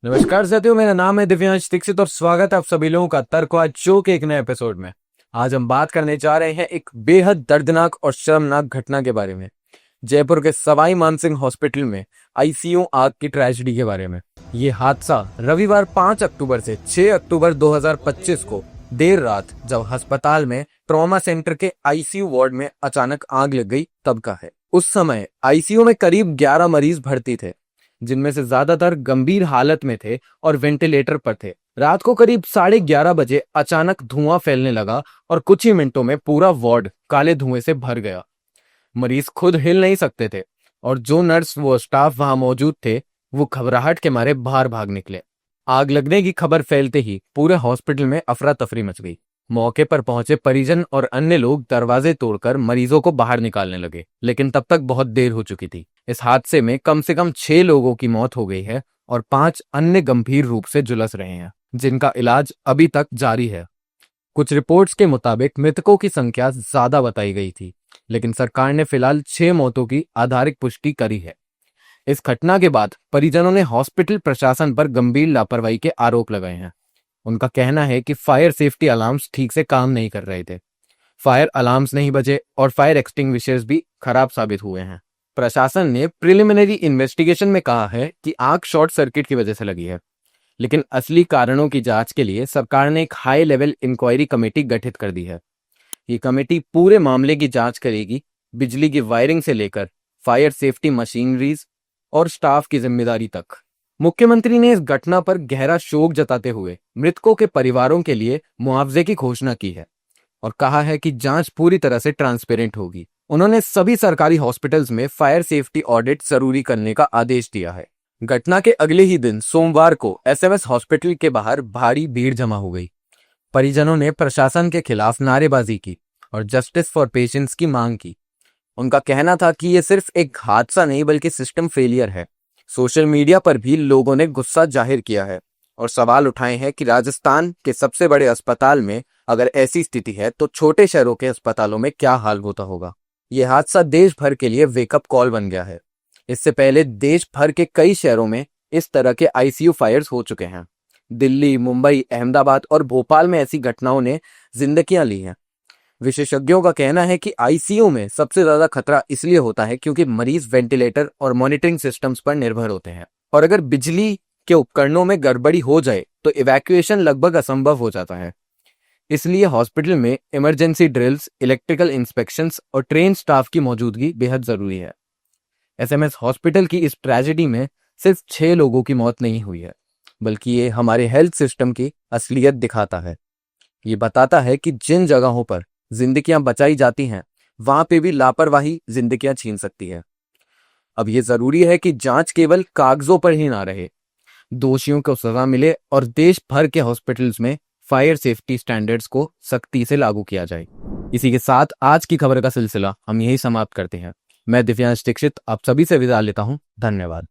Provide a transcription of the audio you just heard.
नमस्कार साथियों, मेरा नाम है दिव्यांश दीक्षित और स्वागत है आप सभी लोगों का तर्कवाद शो के एक नए एपिसोड में। आज हम बात करने जा रहे हैं एक बेहद दर्दनाक और शर्मनाक घटना के बारे में। जयपुर के सवाई मानसिंह हॉस्पिटल में आईसीयू आग की ट्रेजेडी के बारे में। ये हादसा रविवार 5 अक्टूबर से 6 अक्टूबर 2025 को देर रात जब अस्पताल में ट्रॉमा सेंटर के आईसीयू वार्ड में अचानक आग लग गई तब का है। उस समय आईसीयू में करीब 11 मरीज भर्ती थे, जिनमें से ज्यादातर गंभीर हालत में थे और वेंटिलेटर पर थे। रात को करीब 11:30 बजे अचानक धुआं फैलने लगा और कुछ ही मिनटों में पूरा वार्ड काले धुएं से भर गया। मरीज खुद हिल नहीं सकते थे और जो नर्स वो स्टाफ वहां मौजूद थे वो घबराहट के मारे बाहर भाग निकले। आग लगने की खबर फैलते ही पूरे हॉस्पिटल में अफरा तफरी मच गई। मौके पर पहुंचे परिजन और अन्य लोग दरवाजे तोड़कर मरीजों को बाहर निकालने लगे, लेकिन तब तक बहुत देर हो चुकी थी। इस हादसे में कम से कम 6 लोगों की मौत हो गई है और 5 अन्य गंभीर रूप से झुलस रहे हैं, जिनका इलाज अभी तक जारी है। कुछ रिपोर्ट्स के मुताबिक मृतकों की संख्या ज्यादा बताई गई थी, लेकिन सरकार ने फिलहाल 6 मौतों की आधारिक पुष्टि करी है। इस घटना के बाद परिजनों ने हॉस्पिटल प्रशासन पर गंभीर लापरवाही के आरोप लगाए हैं। उनका कहना है कि फायर सेफ्टी अलार्म्स ठीक से काम नहीं कर रहे थे, फायर अलार्म्स नहीं बजे और फायर एक्सटिंग्विशर्स भी खराब साबित हुए हैं। प्रशासन ने प्रिलिमिनरी इन्वेस्टिगेशन में कहा है कि आग शॉर्ट सर्किट की वजह से लगी है, लेकिन असली कारणों की जांच के लिए सरकार ने एक हाई लेवल इंक्वायरी कमेटी गठित कर दी है। ये कमेटी पूरे मामले की जांच करेगी, बिजली की वायरिंग से लेकर फायर सेफ्टी मशीनरीज और स्टाफ की जिम्मेदारी तक। मुख्यमंत्री ने इस घटना पर गहरा शोक जताते हुए मृतकों के परिवारों के लिए मुआवजे की घोषणा की है और कहा है कि जांच पूरी तरह से ट्रांसपेरेंट होगी। उन्होंने सभी सरकारी हॉस्पिटल्स में फायर सेफ्टी ऑडिट जरूरी करने का आदेश दिया है। घटना के अगले ही दिन सोमवार को एसएमएस हॉस्पिटल के बाहर भारी भीड़ जमा हो गई। परिजनों ने प्रशासन के खिलाफ नारेबाजी की और जस्टिस फॉर पेशेंट्स की मांग की। उनका कहना था कि यह सिर्फ एक हादसा नहीं बल्कि सिस्टम फेलियर है। सोशल मीडिया पर भी लोगों ने गुस्सा जाहिर किया है और सवाल उठाए हैं कि राजस्थान के सबसे बड़े अस्पताल में अगर ऐसी स्थिति है तो छोटे शहरों के अस्पतालों में क्या हाल होता होगा। यह हादसा देश भर के लिए वेकअप कॉल बन गया है। इससे पहले देश भर के कई शहरों में इस तरह के आईसीयू फायर्स हो चुके हैं। दिल्ली, मुंबई, अहमदाबाद और भोपाल में ऐसी घटनाओं ने जिंदगियां ली हैं। विशेषज्ञों का कहना है कि आईसीयू में सबसे ज्यादा खतरा इसलिए होता है क्योंकि मरीज वेंटिलेटर और मॉनिटरिंग सिस्टम्स पर निर्भर होते हैं और अगर बिजली के उपकरणों में गड़बड़ी हो जाए तो इवैक्यूएशन लगभग असंभव हो जाता है। इसलिए हॉस्पिटल में इमरजेंसी ड्रिल्स, इलेक्ट्रिकल इंस्पेक्शंस और ट्रेन स्टाफ की मौजूदगी बेहद जरूरी है। एसएमएस हॉस्पिटल की इस ट्रेजेडी में सिर्फ 6 लोगों की मौत नहीं हुई है, बल्कि ये हमारे हेल्थ सिस्टम की असलियत दिखाता है। ये बताता है कि जिन जगहों पर जिंदगियां बचाई जाती हैं वहां पे भी लापरवाही जिंदगियां छीन सकती है। अब ये जरूरी है कि जांच केवल कागजों पर ही ना रहे, दोषियों को सजा मिले और देश भर के हॉस्पिटल्स में फायर सेफ्टी स्टैंडर्ड्स को सख्ती से लागू किया जाए। इसी के साथ आज की खबर का सिलसिला हम यही समाप्त करते हैं। मैं दिव्यांश दीक्षित आप सभी से विदा लेता हूं। धन्यवाद।